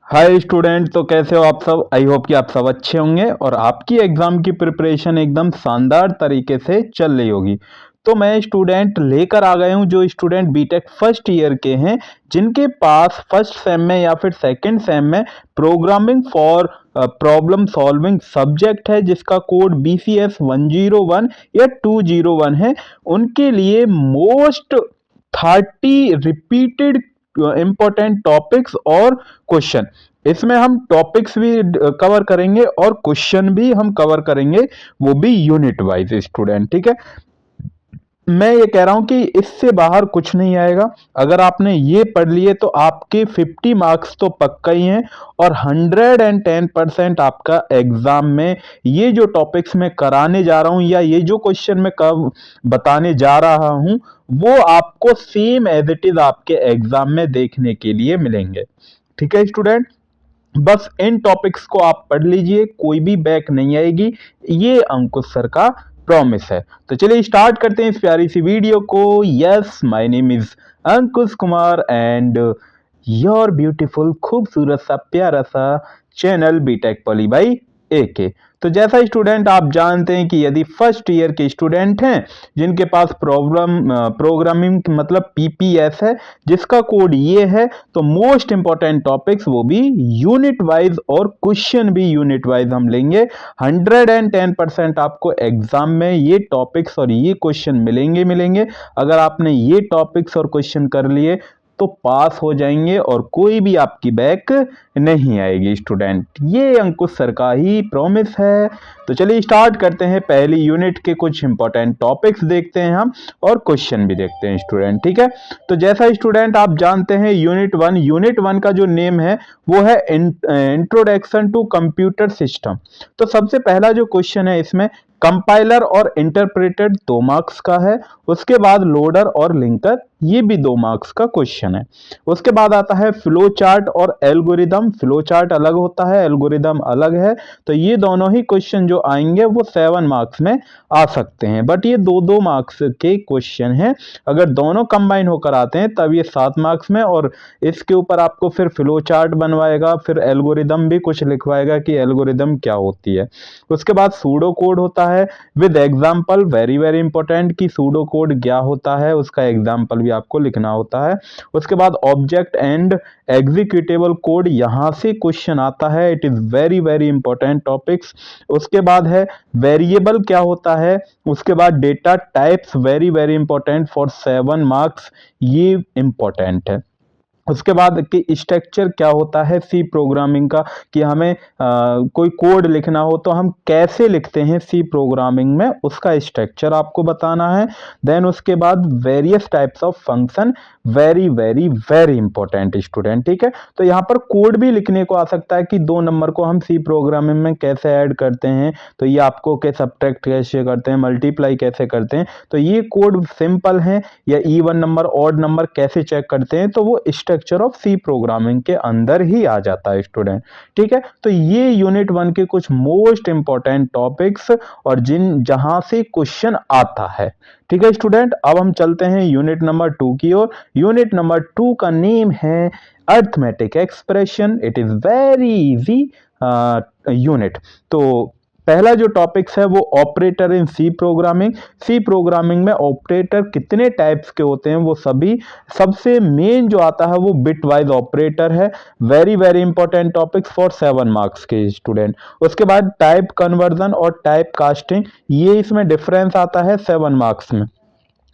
Hi student, तो कैसे हो आप सब। आई होप कि आप सब अच्छे होंगे और आपकी एग्जाम की प्रिपरेशन एकदम शानदार तरीके से चल रही होगी। तो मैं स्टूडेंट लेकर आ गए हूँ जो स्टूडेंट बीटेक फर्स्ट ईयर के हैं, जिनके पास फर्स्ट सेम में या फिर सेकंड सेम में programming for problem solving subject है, जिसका कोड BCS 101 या 201 है। उनके लिए मोस्ट 30 रिपीटेड इंपॉर्टेंट टॉपिक्स और क्वेश्चन, इसमें हम टॉपिक्स भी कवर करेंगे और क्वेश्चन भी हम कवर करेंगे, वो भी यूनिट वाइज स्टूडेंट। ठीक है, मैं ये कह रहा हूं कि इससे बाहर कुछ नहीं आएगा। अगर आपने ये पढ़ लिए तो आपके 50 मार्क्स तो पक्का ही हैं और 110% आपका एग्जाम में ये जो टॉपिक्स मैं कराने जा रहा हूं या ये जो क्वेश्चन मैं कब बताने जा रहा हूं, वो आपको सेम एज इट इज आपके एग्जाम में देखने के लिए मिलेंगे। ठीक है स्टूडेंट, बस इन टॉपिक्स को आप पढ़ लीजिए, कोई भी बैक नहीं आएगी, ये अंकुश सर का प्रॉमिस है। तो चलिए स्टार्ट करते हैं इस प्यारी सी वीडियो को। Yes, my name is Ankush Kumar and your beautiful खूबसूरत सा प्यारा सा channel BTech poly by AK। तो जैसा स्टूडेंट आप जानते हैं कि यदि फर्स्ट ईयर के स्टूडेंट हैं जिनके पास प्रोग्रामिंग मतलब PPS है, जिसका कोड ये है, तो मोस्ट इंपॉर्टेंट टॉपिक्स वो भी यूनिट वाइज और क्वेश्चन भी यूनिट वाइज हम लेंगे। 110% आपको एग्जाम में ये टॉपिक्स और ये क्वेश्चन मिलेंगे। अगर आपने ये टॉपिक्स और क्वेश्चन कर लिए तो पास हो जाएंगे और कोई भी आपकी बैक नहीं आएगी स्टूडेंट, ये अंकुश सर का ही प्रॉमिस है। तो चलिए स्टार्ट करते हैं, पहली यूनिट के कुछ इंपॉर्टेंट टॉपिक्स देखते हैं हम और क्वेश्चन भी देखते हैं स्टूडेंट। ठीक है, तो जैसा स्टूडेंट आप जानते हैं यूनिट वन का जो नेम है वो है इंट्रोडक्शन टू कंप्यूटर सिस्टम। तो सबसे पहला जो क्वेश्चन है इसमें कंपाइलर और इंटरप्रेटर 2 मार्क्स का है। उसके बाद लोडर और लिंकर, ये भी 2 मार्क्स का क्वेश्चन है। उसके बाद आता है फ्लो चार्ट और एल्गोरिदम। फ्लो चार्ट अलग होता है, एल्गोरिदम अलग है, तो ये दोनों ही क्वेश्चन जो आएंगे वो 7 मार्क्स में आ सकते हैं, बट ये 2-2 मार्क्स के क्वेश्चन हैं। अगर दोनों कंबाइन होकर आते हैं तब ये 7 मार्क्स में, और इसके ऊपर आपको फिर फ्लो चार्ट बनवाएगा, फिर एल्गोरिदम भी कुछ लिखवाएगा कि एल्गोरिदम क्या होती है। उसके बाद सूडो कोड होता है with example, very very important कि सूडो कोड क्या होता है, उसका एग्जाम्पल भी आपको लिखना होता है। उसके बाद ऑब्जेक्ट एंड एग्जीक्यूटेबल कोड, यहां से क्वेश्चन आता है, it is very very important topics. उसके बाद है वेरिएबल क्या होता है। उसके बाद data types, very very important for 7 marks, ये इंपॉर्टेंट है। उसके बाद कि स्ट्रक्चर क्या होता है सी प्रोग्रामिंग का, कि हमें कोई कोड लिखना हो तो हम कैसे लिखते हैं सी प्रोग्रामिंग में, उसका स्ट्रक्चर आपको बताना है। देन उसके बाद various types of function, very very very important student. ठीक है, तो यहाँ पर कोड भी लिखने को आ सकता है कि 2 नंबर को हम सी प्रोग्रामिंग में कैसे ऐड करते हैं, तो ये आपको के सब्ट्रैक्ट कैसे करते हैं, मल्टीप्लाई कैसे करते हैं, तो ये कोड सिंपल है। या इवन नंबर ऑड नंबर कैसे चेक करते हैं, तो वो स्ट्रक्चर ऑफ सी प्रोग्रामिंग के अंदर ही आ जाता है स्टूडेंट। ठीक है, तो ये यूनिट 1 के कुछ मोस्ट इंपॉर्टेंट टॉपिक्स और जहां से क्वेश्चन आता है। ठीक है स्टूडेंट, अब हम चलते हैं यूनिट नंबर 2 की ओर। यूनिट नंबर 2 का नेम है arithmetic expression. It is very easy unit. तो पहला जो टॉपिक्स है वो ऑपरेटर इन सी प्रोग्रामिंग। सी प्रोग्रामिंग में ऑपरेटर कितने टाइप्स के होते हैं वो सभी, सबसे मेन जो आता है वो बिट वाइज ऑपरेटर है। Very very important topics for 7 marks के स्टूडेंट। उसके बाद टाइप कन्वर्जन और टाइप कास्टिंग, ये इसमें डिफरेंस आता है 7 मार्क्स में।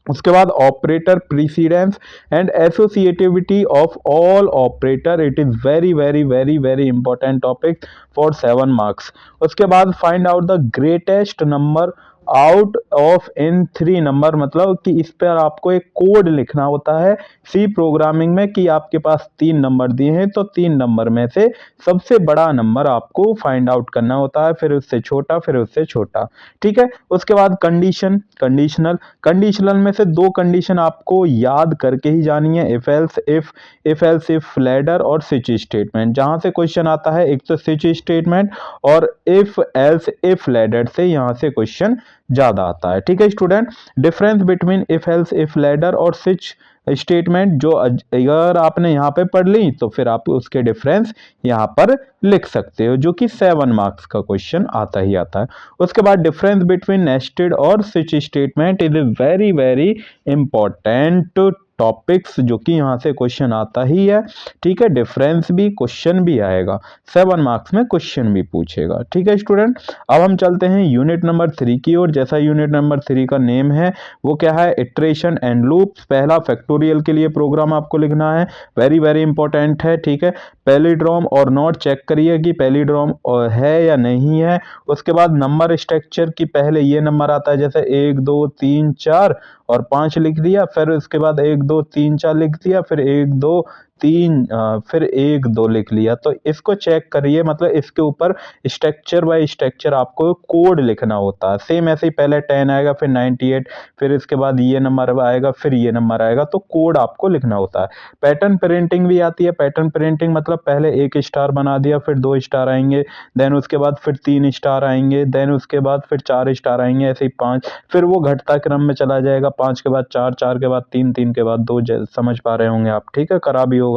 उसके बाद operator precedence and associativity of all operator, it is very very very very important topic for 7 marks. उसके बाद find out the greatest number out of in 3 number, मतलब कि इस पर आपको एक कोड लिखना होता है सी प्रोग्रामिंग में कि आपके पास 3 नंबर दिए हैं, तो 3 नंबर में से सबसे बड़ा नंबर आपको फाइंड आउट करना होता है, फिर उससे छोटा, फिर उससे छोटा। ठीक है, उसके बाद कंडीशनल में से 2 कंडीशन आपको याद करके ही जानी है, इफ एल्स इफ लैडर और स्विच स्टेटमेंट। जहां से क्वेश्चन आता है एक तो स्विच स्टेटमेंट और इफ एल्स इफ लैडर से यहां से क्वेश्चन ज्यादा आता है। ठीक है student, difference between if else if ladder और स्विच स्टेटमेंट जो अगर आपने यहाँ पे पढ़ ली तो फिर आप उसके डिफरेंस यहाँ पर लिख सकते हो, जो कि 7 मार्क्स का क्वेश्चन आता ही आता है। उसके बाद डिफरेंस बिटवीन नेस्टेड और switch statement is a very very important topics, जो कि यहाँ से क्वेश्चन आता ही है। ठीक है, डिफरेंस भी क्वेश्चन भी आएगा, 7 मार्क्स में क्वेश्चन भी पूछेगा। ठीक है स्टूडेंट, अब हम चलते हैं यूनिट नंबर 3 की ओर। जैसा यूनिट नंबर 3 का नेम है वो क्या है, इटरेशन एंड लूप्स। पहला फैक्टोरियल के लिए प्रोग्राम आपको लिखना है, वेरी वेरी इंपॉर्टेंट है। ठीक है, पैलिड्रोम और नॉट चेक करिए कि पैलिड्रोम है या नहीं है। उसके बाद नंबर स्ट्रक्चर की पहले ये नंबर आता है, जैसे 1 2 3 4 और 5 लिख दिया, फिर उसके बाद 1 2 3 4 लिख दिया, फिर 1 2 3 फिर 1 2 लिख लिया। तो इसको चेक करिए, मतलब इसके ऊपर स्ट्रक्चर बाय स्ट्रक्चर आपको कोड लिखना होता है। सेम ऐसे ही पहले 10 आएगा, फिर 98, फिर इसके बाद ये नंबर आएगा, फिर ये नंबर आएगा, तो कोड आपको लिखना होता है। पैटर्न प्रिंटिंग भी आती है। पैटर्न प्रिंटिंग मतलब पहले 1 स्टार बना दिया, फिर 2 स्टार आएंगे, देन उसके बाद फिर 3 स्टार आएंगे, देन उसके बाद फिर 4 स्टार आएंगे, ऐसे ही 5, फिर वो घटता क्रम में चला जाएगा, 5 के बाद 4, 4 के बाद 3, 3 के बाद 2, समझ पा रहे होंगे आप। ठीक है, करा भी होगा।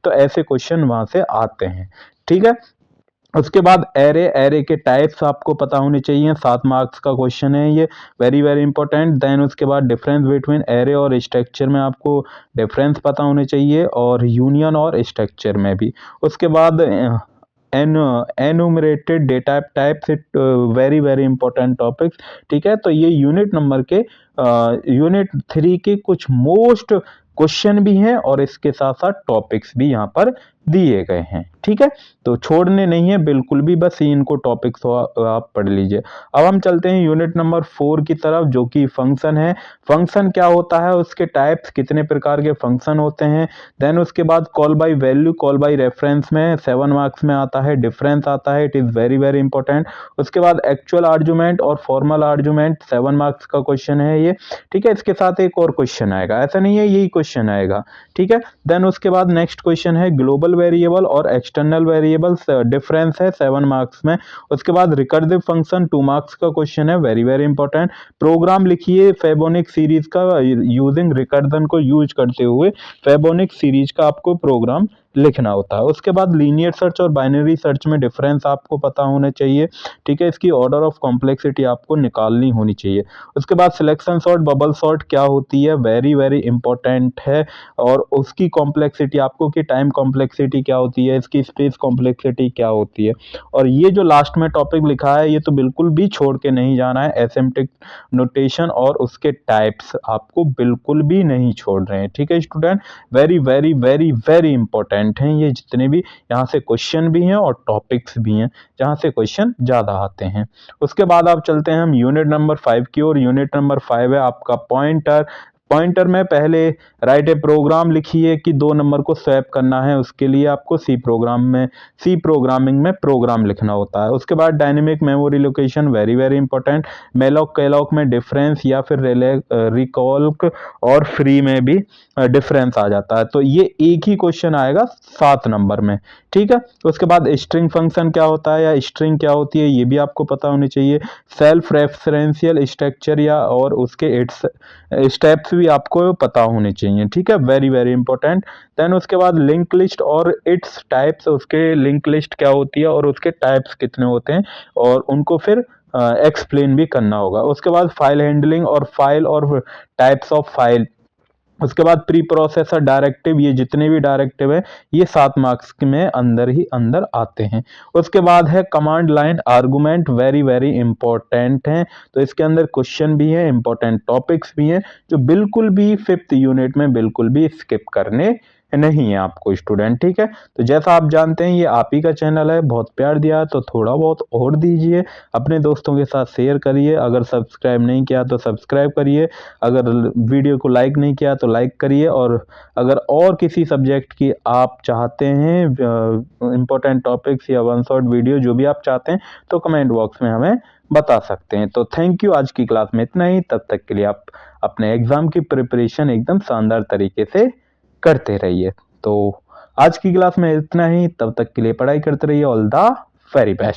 तो ऐसे क्वेश्चन वहां से आते हैं। ठीक है, उसके बाद एरे के टाइप्स आपको पता होने चाहिए, 7 मार्क्स का क्वेश्चन है ये, वेरी वेरी इंपॉर्टेंट। देन उसके बाद डिफरेंस बिटवीन एरे और स्ट्रक्चर में आपको डिफरेंस पता होने चाहिए, और यूनियन और स्ट्रक्चर में भी। उसके बाद enumerated data types, very very important topics. ठीक है, तो ये यूनिट नंबर के यूनिट 3 के कुछ मोस्ट क्वेश्चन भी हैं, और इसके साथ साथ टॉपिक्स भी यहाँ पर दिए गए हैं। ठीक है, तो छोड़ने नहीं है बिल्कुल भी, बस इनको टॉपिक्स आप पढ़ लीजिए। अब हम चलते हैं यूनिट नंबर 4 की तरफ, जो कि फंक्शन है। फंक्शन क्या होता है, उसके टाइप्स, कितने प्रकार के फंक्शन होते हैं। देन उसके बाद call by value, call by reference में 7 मार्क्स में आता है, डिफरेंस आता है, it is very very important. उसके बाद एक्चुअल आर्गुमेंट और फॉर्मल आर्गुमेंट, 7 मार्क्स का क्वेश्चन है ये। ठीक है, इसके साथ एक और क्वेश्चन आएगा, ऐसा नहीं है यही क्वेश्चन आएगा। ठीक है, देन उसके बाद नेक्स्ट क्वेश्चन है ग्लोबल वेरिएबल और एक्सटर्नल वेरिएबल्स, डिफरेंस है 7 मार्क्स में। उसके बाद रिकर्सिव फंक्शन 2 मार्क्स का क्वेश्चन है, वेरी वेरी इंपॉर्टेंट। प्रोग्राम लिखिए फेबोनिक सीरीज का, यूजिंग रिकर्जन को यूज करते हुए फेबोनिक सीरीज का आपको प्रोग्राम लिखना होता है। उसके बाद लीनियर सर्च और बाइनरी सर्च में डिफरेंस आपको पता होना चाहिए। ठीक है, इसकी ऑर्डर ऑफ कॉम्प्लेक्सिटी आपको निकालनी होनी चाहिए। उसके बाद सिलेक्शन सॉर्ट, बबल सॉर्ट क्या होती है, वेरी वेरी इंपॉर्टेंट है, और उसकी कॉम्प्लेक्सिटी आपको, कि टाइम कॉम्प्लेक्सिटी क्या होती है, इसकी स्पेस कॉम्प्लेक्सिटी क्या होती है। और ये जो लास्ट में टॉपिक लिखा है, ये तो बिल्कुल भी छोड़ के नहीं जाना है, एसिम्प्टिक नोटेशन और उसके टाइप्स आपको बिल्कुल भी नहीं छोड़ रहे हैं। ठीक है student, very very very very important हैं ये जितने भी, यहाँ से क्वेश्चन भी हैं और टॉपिक्स भी हैं जहाँ से क्वेश्चन ज़्यादा आते हैं। उसके बाद आप चलते हैं हम यूनिट नंबर 5 की ओर। यूनिट नंबर 5 है आपका पॉइंटर। पॉइंटर में पहले राइट ए प्रोग्राम लिखिए कि 2 नंबर को स्वैप करना है, उसके लिए आपको सी प्रोग्रामिंग में प्रोग्राम लिखना होता है। उसके बाद dynamic memory location, very very important. Malloc calloc में डिफरेंस, या फिर रिकॉल्क और फ्री में भी डिफरेंस आ जाता है। तो ये एक ही क्वेश्चन आएगा 7 नंबर में। ठीक है, उसके बाद स्ट्रिंग फंक्शन क्या होता है या स्ट्रिंग क्या होती है, ये भी आपको पता होनी चाहिए। सेल्फ रेफरेंशियल स्ट्रक्चर या और उसके स्टेप्स भी आपको पता होने चाहिए। ठीक है, वेरी वेरी इंपॉर्टेंट। देन उसके बाद लिंक लिस्ट और इट्स टाइप्स, उसके लिंक लिस्ट क्या होती है और उसके टाइप्स कितने होते हैं, और उनको फिर एक्सप्लेन भी करना होगा। उसके बाद फाइल हैंडलिंग और फाइल और टाइप्स ऑफ फाइल। उसके बाद प्री प्रोसेसर डायरेक्टिव, ये जितने भी डायरेक्टिव है ये 7 मार्क्स में अंदर ही अंदर आते हैं। उसके बाद है command line argument, very very important हैं, तो इसके अंदर क्वेश्चन भी है, इंपॉर्टेंट टॉपिक्स भी हैं, जो बिल्कुल भी 5th यूनिट में बिल्कुल भी स्किप करने नहीं है आपको स्टूडेंट। ठीक है, तो जैसा आप जानते हैं ये आप ही का चैनल है, बहुत प्यार दिया तो थोड़ा बहुत और दीजिए, अपने दोस्तों के साथ शेयर करिए, अगर सब्सक्राइब नहीं किया तो सब्सक्राइब करिए, अगर वीडियो को लाइक नहीं किया तो लाइक करिए, और अगर और किसी सब्जेक्ट की आप चाहते हैं इंपॉर्टेंट टॉपिक्स या वन शॉट वीडियो जो भी आप चाहते हैं तो कमेंट बॉक्स में हमें बता सकते हैं। तो थैंक यू, आज की क्लास में इतना ही। तब तक के लिए आप अपने एग्जाम की प्रिपरेशन एकदम शानदार तरीके से करते रहिए। तो आज की क्लास में इतना ही, तब तक के लिए पढ़ाई करते रहिए। All the very best.